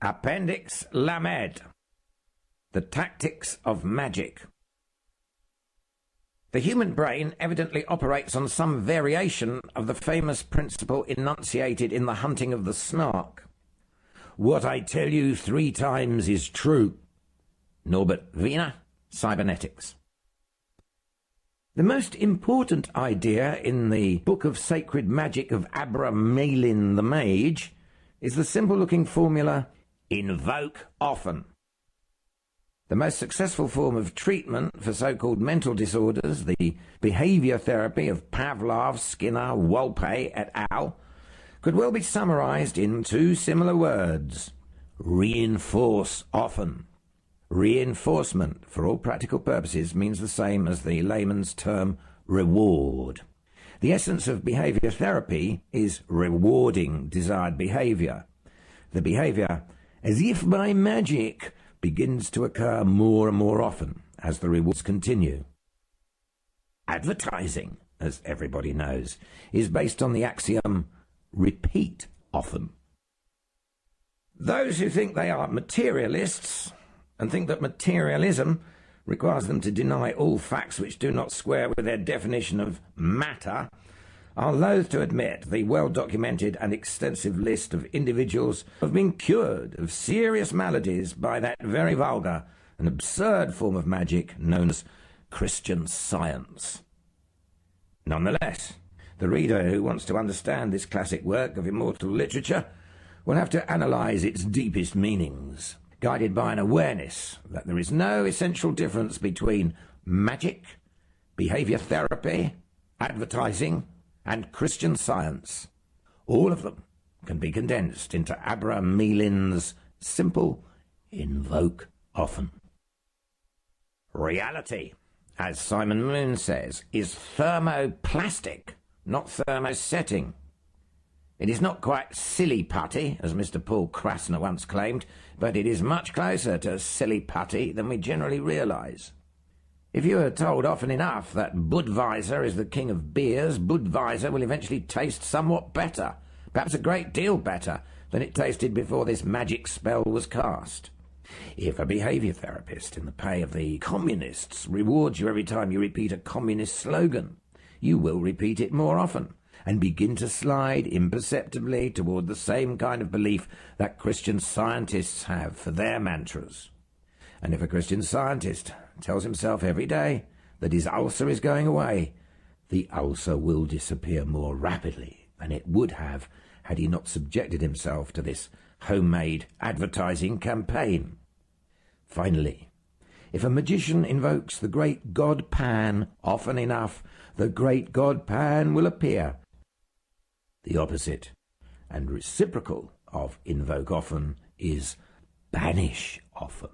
Appendix Lamed. The Tactics of Magic. The human brain evidently operates on some variation of the famous principle enunciated in The Hunting of the Snark. What I tell you 3 times is true. Norbert Wiener, Cybernetics. The most important idea in the Book of Sacred Magic of Abramelin the Mage is the simple-looking formula, invoke often. The most successful form of treatment for so-called mental disorders, the behavior therapy of Pavlov, Skinner, Wolpe et al., could well be summarized in 2 similar words: reinforce often. Reinforcement, for all practical purposes, means the same as the layman's term reward. The essence of behavior therapy is rewarding desired behavior. The behavior, as if by magic, begins to occur more and more often as the rewards continue. Advertising, as everybody knows, is based on the axiom, repeat often. Those who think they are materialists and think that materialism requires them to deny all facts which do not square with their definition of matter are loath to admit the well-documented and extensive list of individuals who have been cured of serious maladies by that very vulgar and absurd form of magic known as Christian Science. Nonetheless, the reader who wants to understand this classic work of immortal literature will have to analyze its deepest meanings, guided by an awareness that there is no essential difference between magic, behavior therapy, advertising, and Christian Science. All of them can be condensed into Abramelin's simple invoke often. Reality, as Simon Moon says, is thermoplastic, not thermosetting. It is not quite silly putty, as Mr. Paul Krasner once claimed, but it is much closer to silly putty than we generally realize. If you are told often enough that Budweiser is the king of beers, Budweiser will eventually taste somewhat better, perhaps a great deal better, than it tasted before this magic spell was cast. If a behavior therapist in the pay of the communists rewards you every time you repeat a communist slogan, you will repeat it more often and begin to slide imperceptibly toward the same kind of belief that Christian Scientists have for their mantras. And if a Christian Scientist tells himself every day that his ulcer is going away, the ulcer will disappear more rapidly than it would have had he not subjected himself to this homemade advertising campaign. Finally, if a magician invokes the great god Pan often enough, the great god Pan will appear. The opposite and reciprocal of invoke often is banish often.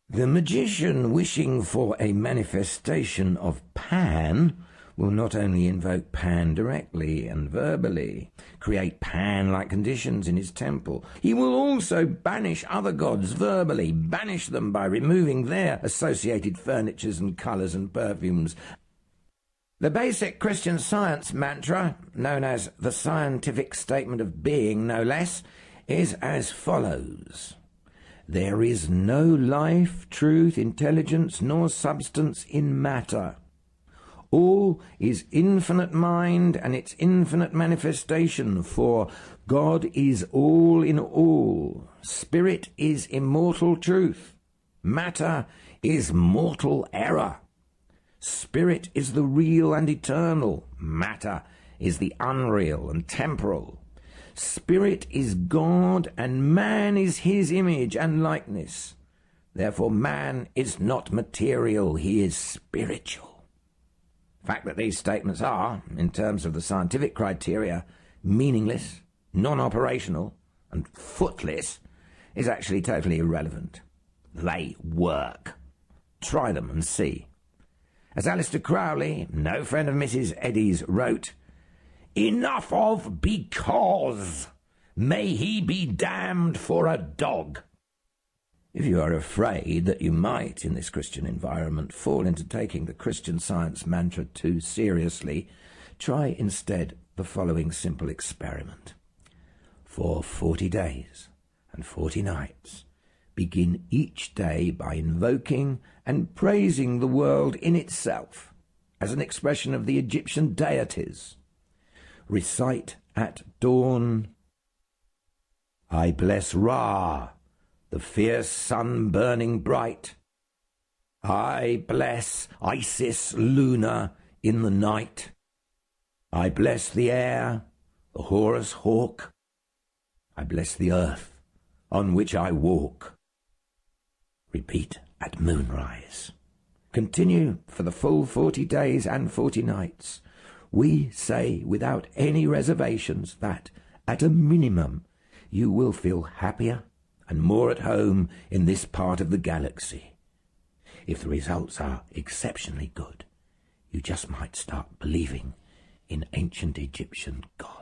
The magician wishing for a manifestation of Pan will not only invoke Pan directly and verbally, create Pan-like conditions in his temple, he will also banish other gods verbally, banish them by removing their associated furnitures and colours and perfumes. The basic Christian Science mantra, known as the scientific statement of being no less, is as follows. There is no life, truth, intelligence, nor substance in matter. All is infinite mind and its infinite manifestation, for God is all in all. Spirit is immortal truth. Matter is mortal error. Spirit is the real and eternal. Matter is the unreal and temporal. Spirit is God, and man is his image and likeness. Therefore man is not material, he is spiritual. The fact that these statements are, in terms of the scientific criteria, meaningless, non-operational, and footless, is actually totally irrelevant. They work. Try them and see. As Aleister Crowley, no friend of Mrs. Eddy's, wrote, "Enough of because. May he be damned for a dog." If you are afraid that you might, in this Christian environment, fall into taking the Christian Science mantra too seriously, try instead the following simple experiment. For 40 days, and 40 nights begin each day by invoking and praising the world in itself as an expression of the Egyptian deities. Recite at dawn, I bless Ra, the fierce sun burning bright. I bless Isis Luna in the night. I bless the air, the Horus hawk. I bless the earth on which I walk. Repeat at moonrise. Continue for the full 40 days and 40 nights. We say without any reservations that, at a minimum, you will feel happier and more at home in this part of the galaxy. If the results are exceptionally good, you just might start believing in ancient Egyptian gods.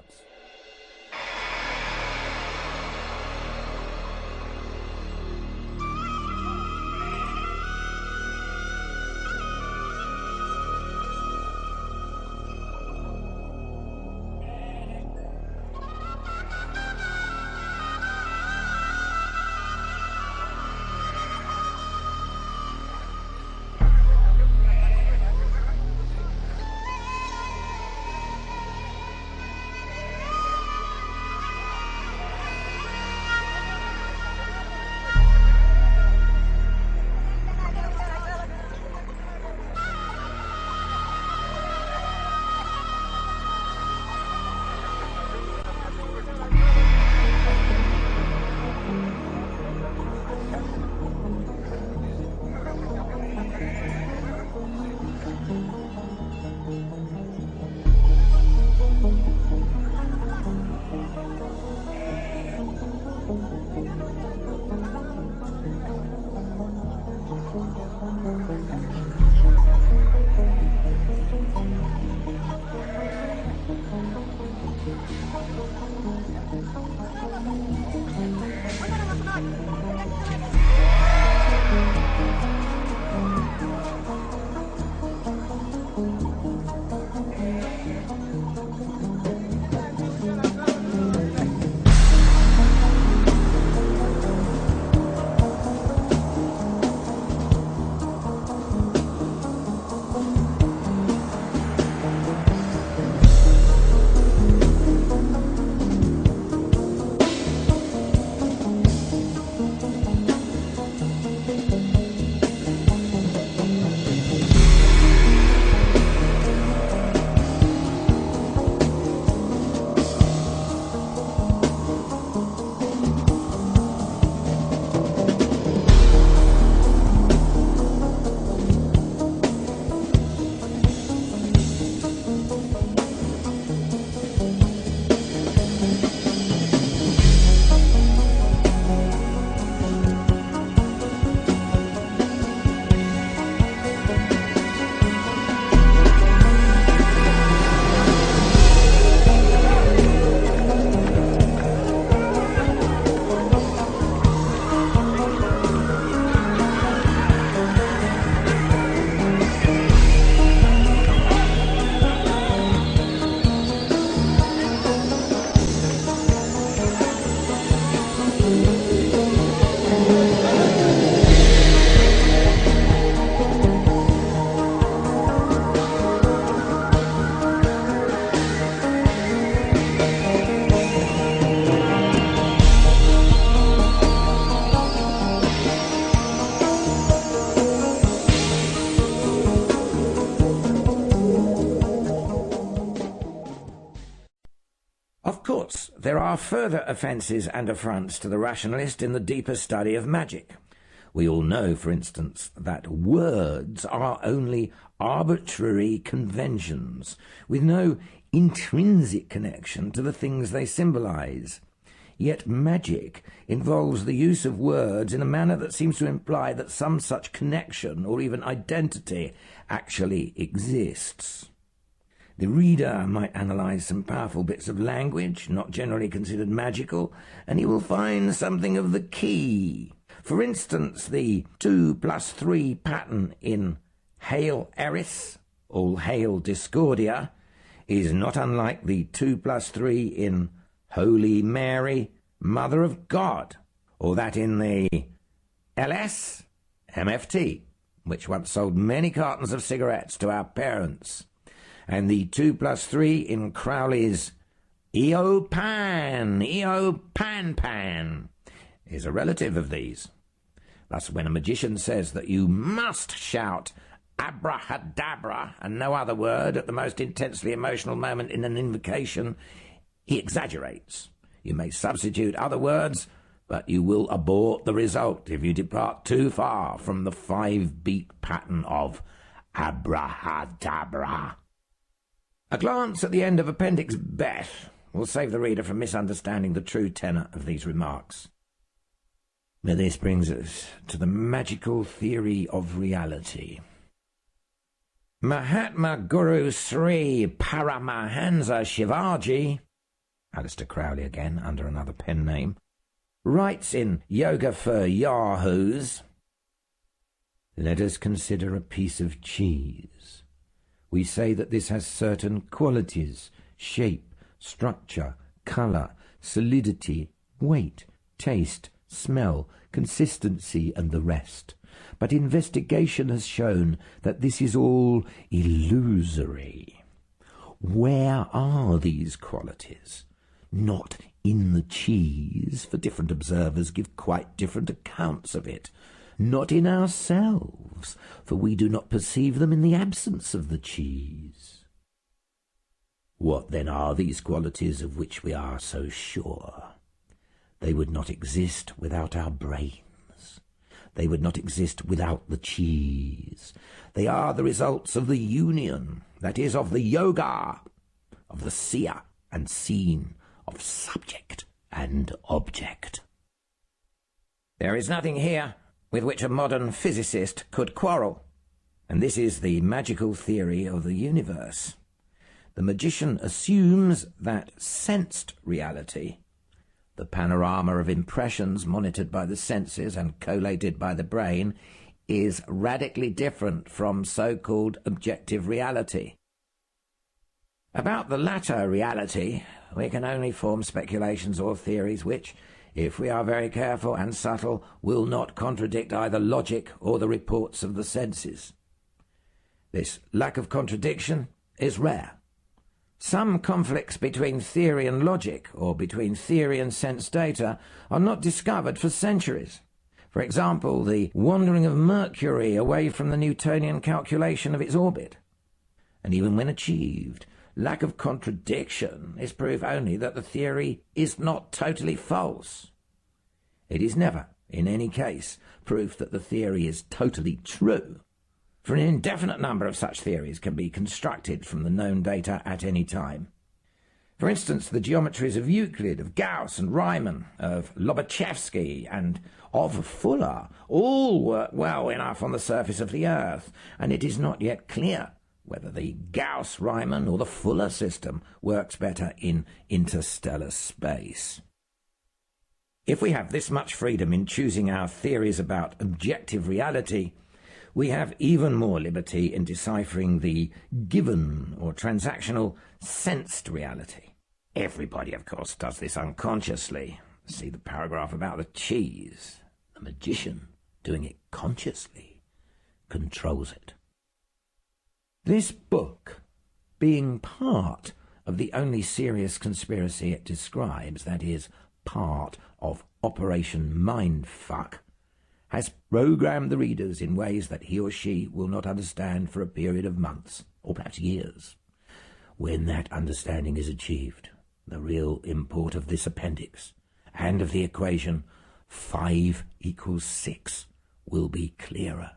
Of course, there are further offences and affronts to the rationalist in the deeper study of magic. We all know, for instance, that words are only arbitrary conventions, with no intrinsic connection to the things they symbolise. Yet magic involves the use of words in a manner that seems to imply that some such connection or even identity actually exists. The reader might analyse some powerful bits of language, not generally considered magical, and he will find something of the key. For instance, the 2+3 pattern in Hail Eris, All Hail Discordia, is not unlike the 2+3 in Holy Mary, Mother of God, or that in the LS MFT, which once sold many cartons of cigarettes to our parents, and the 2+3 in Crowley's Eopan is a relative of these. Thus, when a magician says that you must shout abracadabra and no other word at the most intensely emotional moment in an invocation, he exaggerates. You may substitute other words, but you will abort the result if you depart too far from the 5-beat pattern of abracadabra. A glance at the end of Appendix Beth will save the reader from misunderstanding the true tenor of these remarks. Now this brings us to the magical theory of reality. Mahatma Guru Sri Paramahansa Shivaji, Alistair Crowley again under another pen name, writes in Yoga for Yahoos, "Let us consider a piece of cheese. We say that this has certain qualities, shape, structure, colour, solidity, weight, taste, smell, consistency, and the rest. But investigation has shown that this is all illusory. Where are these qualities? Not in the cheese, for different observers give quite different accounts of it. Not in ourselves, for we do not perceive them in the absence of the cheese. What then are these qualities of which we are so sure? They would not exist without our brains. They would not exist without the cheese. They are the results of the union, that is, of the yoga, of the seer and seen, of subject and object. There is nothing here with which a modern physicist could quarrel, and this is the magical theory of the universe. The magician assumes that sensed reality, the panorama of impressions monitored by the senses and collated by the brain, is radically different from so-called objective reality. About the latter reality, we can only form speculations or theories which, if we are very careful and subtle, will not contradict either logic or the reports of the senses. This lack of contradiction is rare. Some conflicts between theory and logic, or between theory and sense data, are not discovered for centuries. For example, the wandering of Mercury away from the Newtonian calculation of its orbit. And even when achieved, lack of contradiction is proof only that the theory is not totally false. It is never, in any case, proof that the theory is totally true, for an indefinite number of such theories can be constructed from the known data at any time. For instance, the geometries of Euclid, of Gauss and Riemann, of Lobachevsky and of Fuller all work well enough on the surface of the Earth, and it is not yet clear whether the Gauss-Riemann or the Fuller system works better in interstellar space. If we have this much freedom in choosing our theories about objective reality, we have even more liberty in deciphering the given or transactional sensed reality. Everybody, of course, does this unconsciously. See the paragraph about the cheese. The magician, doing it consciously, controls it. This book, being part of the only serious conspiracy it describes, that is, part of Operation Mindfuck, has programmed the readers in ways that he or she will not understand for a period of months, or perhaps years. When that understanding is achieved, the real import of this appendix, and of the equation 5 = 6, will be clearer.